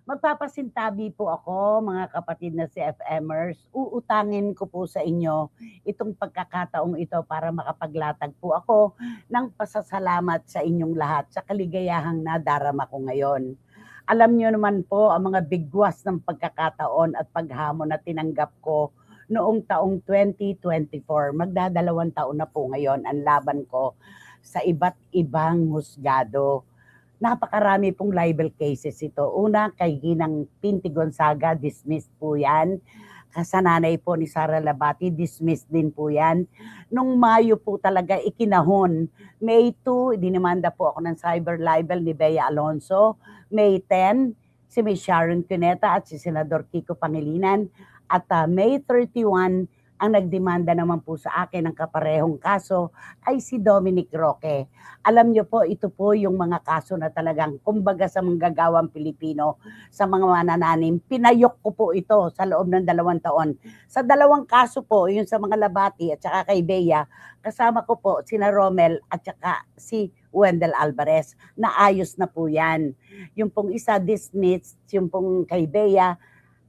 Magpapasintabi po ako, mga kapatid na CFMers. Uutangin ko po sa inyo itong pagkakataong ito para makapaglatag po ako ng pasasalamat sa inyong lahat sa kaligayahang nadarama ko ngayon. Alam niyo naman po ang mga bigwas ng pagkakataon at paghamon na tinanggap ko noong taong 2024. Magdadalawang taon na po ngayon ang laban ko sa iba't ibang husgado. Napakarami pong libel cases ito. Una, kay Ginang Pinti Gonzaga, dismissed po yan. Sa nanay po ni Sara Labati, dismissed din po yan. Nung Mayo po talaga ikinahon. May 2, dinimanda po ako ng cyber libel ni Bea Alonso. May 10, si Ms. Sharon Cuneta at si Senador Kiko Pangilinan. At May 31, ang nagdemanda naman po sa akin ng kaparehong kaso ay si Dominic Roque. Alam niyo po, ito po yung mga kaso na talagang, kumbaga sa manggagawang Pilipino, sa mga manananim, pinayok ko po ito sa loob ng 2 taon. Sa 2 kaso po, yung sa mga Labati at saka kay Bea, kasama ko po sina Romel at saka si Wendell Alvarez. Naayos na po yan. Yung pong isa dismissed, yung pong kay Bea,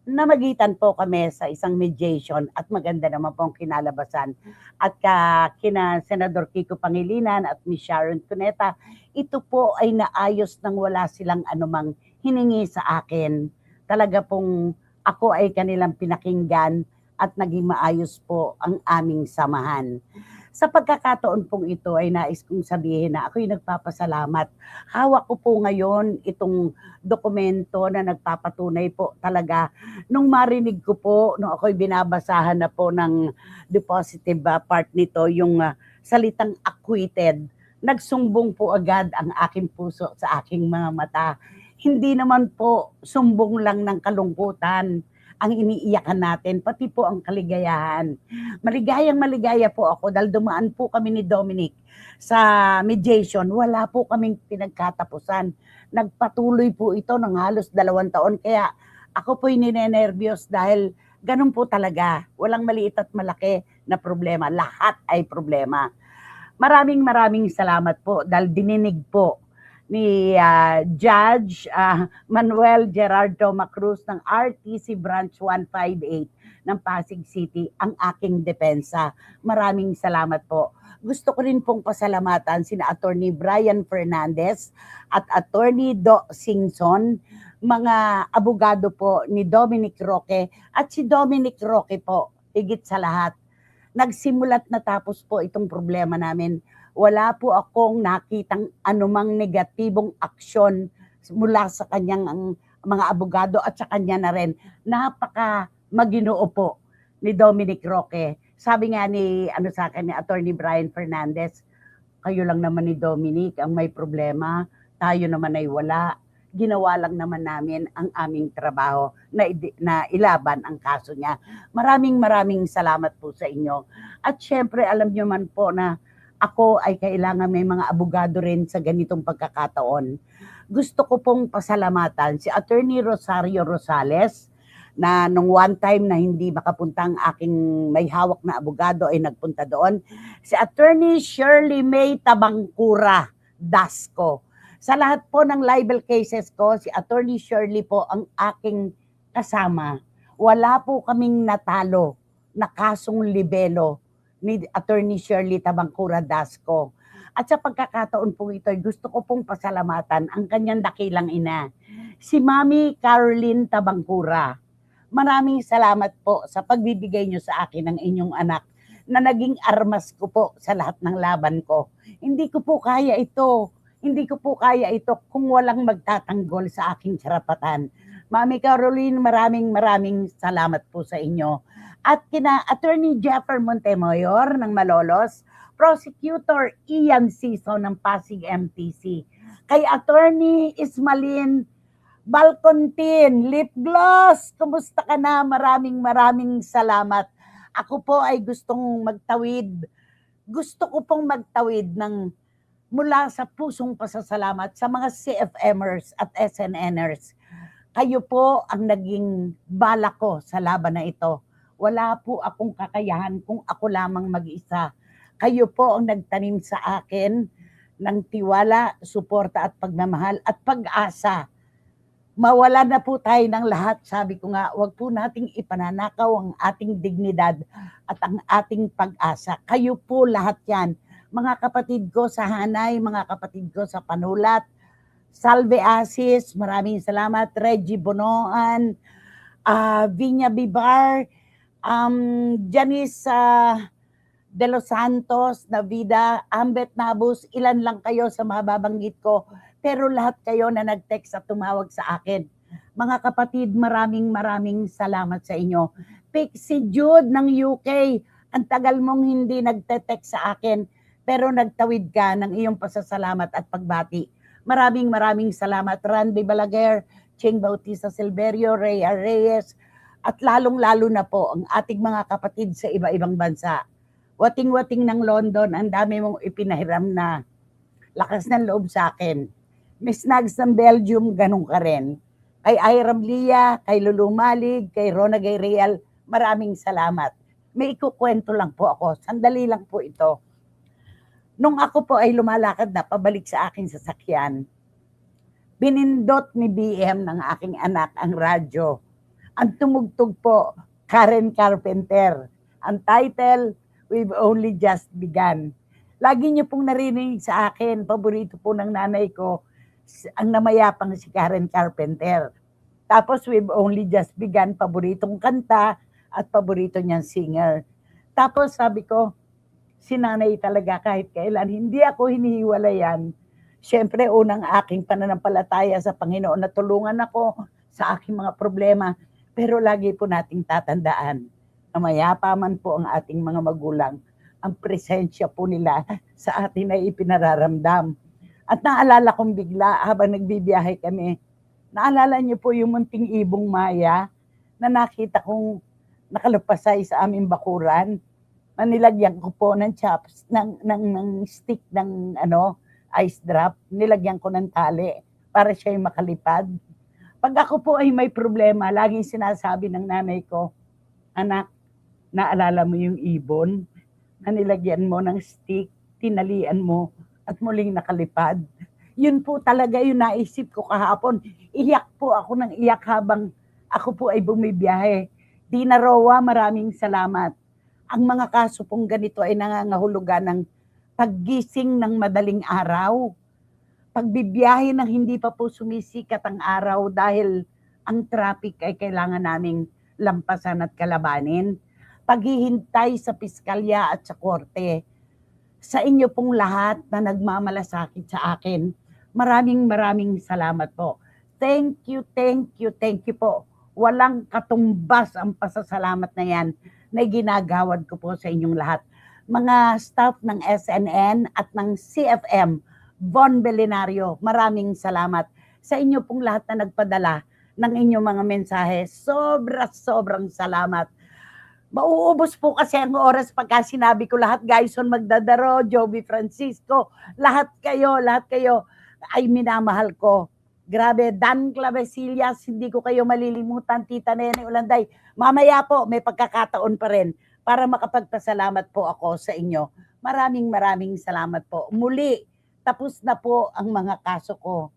namagitan po kami sa isang mediation at maganda naman po ang kinalabasan. At kina Senador Kiko Pangilinan at Ms. Sharon Cuneta, ito po ay naayos nang wala silang anumang hiningi sa akin. Talaga pong ako ay kanilang pinakinggan at naging maayos po ang aming samahan. Sa pagkakataon pong ito ay nais kong sabihin na ako'y nagpapasalamat. Hawak ko po ngayon itong dokumento na nagpapatunay po talaga. Nung marinig ko po, nung ako'y binabasahan na po ng depositive part nito, yung salitang acquitted, nagsumbong po agad ang aking puso sa aking mga mata. Hindi naman po sumbong lang ng kalungkutan ang iniiyakan natin, pati po ang kaligayahan. Maligaya po ako dahil dumaan po kami ni Dominic sa mediation. Wala po kaming pinagkatapusan. Nagpatuloy po ito ng halos 2 taon. Kaya ako po'y ninenervyos dahil ganun po talaga. Walang maliit at malaki na problema. Lahat ay problema. Maraming salamat po dahil dininig po ni Judge Manuel Gerardo Macruz ng RTC Branch 158 ng Pasig City ang aking depensa. Maraming salamat po. Gusto ko rin pong pasalamatan sina Attorney Brian Fernandez at Attorney Do Singson, mga abogado po ni Dominic Roque at si Dominic Roque po, higit sa lahat. Nagsimulat na tapos po itong problema namin. Wala po akong nakitang anumang negatibong aksyon mula sa kanyang mga abogado at sa kanya na rin. Napaka maginoo po ni Dominic Roque. Sabi nga sa akin ni Attorney Brian Fernandez, kayo lang naman ni Dominic ang may problema, tayo naman ay wala. Ginawa lang naman namin ang aming trabaho na ilaban ang kaso niya. Maraming salamat po sa inyo. At syempre, alam niyo man po na ako ay kailangan may mga abogado rin sa ganitong pagkakataon. Gusto ko pong pasalamatan si Attorney Rosario Rosales na nung one time na hindi makapunta ang aking may hawak na abogado ay nagpunta doon. Si Attorney Shirley May Tabangkura Dasco. Sa lahat po ng libel cases ko, si Attorney Shirley po ang aking kasama. Wala po kaming natalo na kasong libelo ni Attorney Shirley Tabangkura Dasco. At sa pagkakataon po ito, gusto ko pong pasalamatan ang kanyang dakilang ina, si Mami Caroline Tabangkura. Maraming salamat po sa pagbibigay niyo sa akin ng inyong anak na naging armas ko po sa lahat ng laban ko. Hindi ko po kaya ito kung walang magtatanggol sa aking karapatan. Mami Caroline, maraming salamat po sa inyo. At kina Attorney Jeffer Montemayor ng Malolos, Prosecutor Ian Siso ng Pasig MTC, kay Attorney Ismalin Balcontin, Lip Gloss, kumusta ka na? Maraming salamat. Ako po ay gusto ko pong magtawid ng mula sa pusong pasasalamat sa mga CFMers at SNNers. Kayo po ang naging bala ko sa laban na ito. Wala po akong kakayahan kung ako lamang mag-isa. Kayo po ang nagtanim sa akin ng tiwala, suporta at pagmamahal at pag-asa mawala na po tayo ng lahat. Sabi ko nga, wag po nating ipananakaw ang ating dignidad at ang ating pag-asa. Kayo po lahat yan. Mga kapatid ko sa Hanay, mga kapatid ko sa Panulat, Salve Asis, maraming salamat. Reggie Bonoan, Vinya Bibar, Janice De Los Santos, Navida, Ambet Nabus, ilan lang kayo sa mababanggit ko. Pero lahat kayo na nag-text at tumawag sa akin. Mga kapatid, maraming salamat sa inyo. Pixie Jude ng UK, ang tagal mong hindi nagte-text sa akin, pero nagtawid ka ng iyong pasasalamat at pagbati. Maraming salamat. Randy Balaguer, Ching Bautista Silverio, Rhea Reyes, at lalong-lalo na po ang ating mga kapatid sa iba-ibang bansa. Wating-wating ng London, ang dami mong ipinahiram na lakas ng loob sa akin. Miss Nags ng Belgium, ganun ka rin. Kay Iram Lia, kay Lulu Malig, kay Rona Gayreal, maraming salamat. May ikukwento lang po ako, sandali lang po ito. Nung ako po ay lumalakad na pabalik sa aking sasakyan, binindot ni BM ng aking anak ang radyo. Ang tumugtog po, Karen Carpenter. Ang title, We've Only Just Begun. Lagi niyo pong narinig sa akin, paborito po ng nanay ko, ang namayapang si Karen Carpenter. Tapos We've Only Just Begun, paboritong kanta at paborito niyang singer. Tapos sabi ko, si nanay talaga kahit kailan, hindi ako hinihiwalayan. Siyempre, unang aking pananampalataya sa Panginoon na tulungan ako sa aking mga problema. Pero lagi po nating tatandaan na mayapa man po ang ating mga magulang, ang presensya po nila sa atin ay ipinararamdam. At naalala kong bigla habang nagbibiyahe kami, naalala niyo po yung munting ibong Maya na nakita kong nakalupasay sa aming bakuran, na nilagyan ko po ng chops, ng stick ng ice drop, nilagyan ko ng tali para siya ay makalipad. Pag ako po ay may problema, laging sinasabi ng nanay ko, anak, naalala mo yung ibon na nilagyan mo ng stick, tinalian mo, at muling nakalipad. Yun po talaga yung naisip ko kahapon. Iyak po ako ng iyak habang ako po ay bumibiyahe. Dina Roa, maraming salamat. Ang mga kaso pong ganito ay nangangahulugan ng paggising ng madaling araw. Pagbibiyahe ng hindi pa po sumisikat ang araw dahil ang traffic ay kailangan naming lampasan at kalabanin. Paghihintay sa piskalya at sa korte. Sa inyo pong lahat na nagmamalasakit sa akin, maraming salamat po. Thank you po. Walang katumbas ang pasasalamat na yan na ginagawad ko po sa inyong lahat. Mga staff ng SNN at ng CFM, Von Belenario, maraming salamat. Sa inyo pong lahat na nagpadala ng inyong mga mensahe, sobrang salamat. Mauubos po kasi ang oras pagka sinabi ko lahat. Gayson Magdadaro, Joby Francisco, lahat kayo ay minamahal ko. Grabe, Dan Clavesillas, hindi ko kayo malilimutan. Tita Nene Ulanday, mamaya po may pagkakataon pa rin para makapagpasalamat po ako sa inyo. Maraming salamat po. Muli, tapos na po ang mga kaso ko.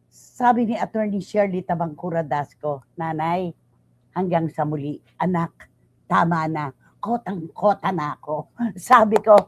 Sabi ni Attorney Shirley Tabangcura Dasco, Nanay, hanggang sa muli, anak, tama na, kotang-kota na ako. Sabi ko,